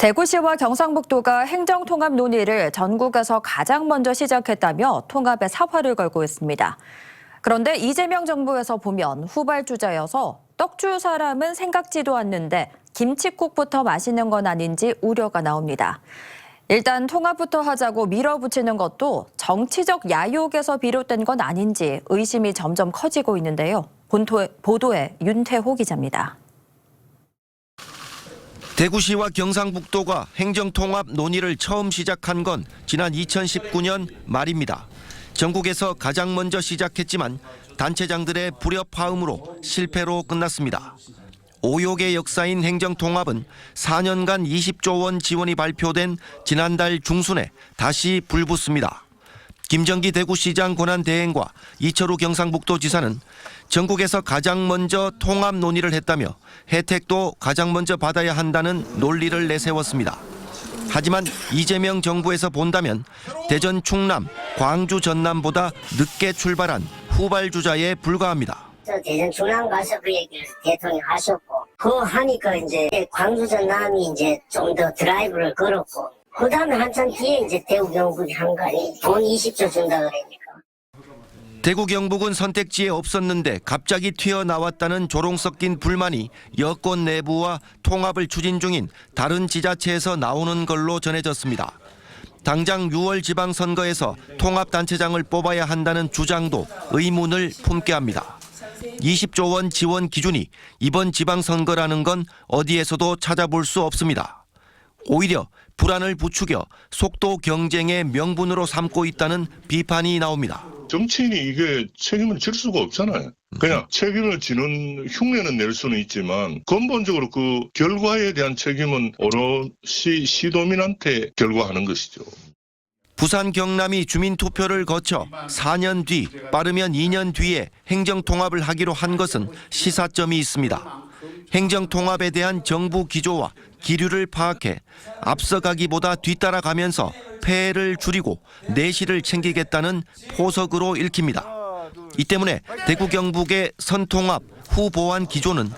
대구시와 경상북도가 행정통합 논의를 전국에서 가장 먼저 시작했다며 통합에 사활을 걸고 있습니다. 그런데 이재명 정부에서 보면 후발주자여서 떡 줄 사람은 생각지도 않는데 김칫국부터 마시는 건 아닌지 우려가 나옵니다. 일단 통합부터 하자고 밀어붙이는 것도 정치적 야욕에서 비롯된 건 아닌지 의심이 점점 커지고 있는데요. 보도에 윤태호 기자입니다. 대구시와 경상북도가 행정통합 논의를 처음 시작한 건 지난 2019년 말입니다. 전국에서 가장 먼저 시작했지만 단체장들의 불협화음으로 실패로 끝났습니다. 오욕의 역사인 행정통합은 4년간 20조 원 지원이 발표된 지난달 중순에 다시 불붙습니다. 김정기 대구시장 권한대행과 이철우 경상북도지사는 전국에서 가장 먼저 통합 논의를 했다며 혜택도 가장 먼저 받아야 한다는 논리를 내세웠습니다. 하지만 이재명 정부에서 본다면 대전 충남, 광주 전남보다 늦게 출발한 후발주자에 불과합니다. 대전 충남 가서 그 얘기를 대통령이 하셨고, 그거 하니까 이제 광주 전남이 이제 좀 더 드라이브를 걸었고, 그 다음에 한참 뒤에 이제 대구 경북이 한 거 아니, 돈 20조 준다 그러니까. 대구 경북은 선택지에 없었는데 갑자기 튀어나왔다는 조롱 섞인 불만이 여권 내부와 통합을 추진 중인 다른 지자체에서 나오는 걸로 전해졌습니다. 당장 6월 지방선거에서 통합단체장을 뽑아야 한다는 주장도 의문을 품게 합니다. 20조 원 지원 기준이 이번 지방선거라는 건 어디에서도 찾아볼 수 없습니다. 오히려 불안을 부추겨 속도 경쟁의 명분으로 삼고 있다는 비판이 나옵니다. 정치인이 이게 책임을 질 수가 없잖아요. 그냥 책임을 지는 흉내는 낼 수는 있지만 근본적으로 그 결과에 대한 책임은 오롯이 시도민한테 결과하는 것이죠. 부산 경남이 주민투표를 거쳐 4년 뒤 빠르면 2년 뒤에 행정통합을 하기로 한 것은 시사점이 있습니다. 행정통합에 대한 정부 기조와 기류를 파악해 앞서가기보다 뒤따라가면서 폐해를 줄이고 내실을 챙기겠다는 포석으로 읽힙니다. 이 때문에 대구 경북의 선통합 후보안 기조는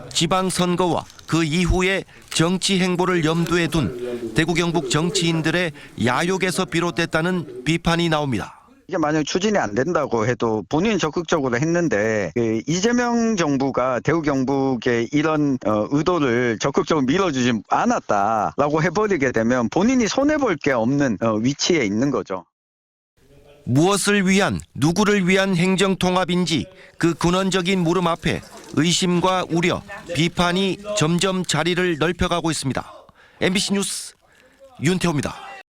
지방선거와 그 이후의 정치 행보를 염두에 둔 대구 경북 정치인들의 야욕에서 비롯됐다는 비판이 나옵니다. 이게 만약 추진이 안 된다고 해도 본인이 적극적으로 했는데 이재명 정부가 대구 경북의 이런 의도를 적극적으로 밀어주지 않았다라고 해버리게 되면 본인이 손해볼 게 없는 위치에 있는 거죠. 무엇을 위한, 누구를 위한 행정통합인지 그 근원적인 물음 앞에 의심과 우려, 비판이 점점 자리를 넓혀가고 있습니다. MBC 뉴스 윤태호입니다.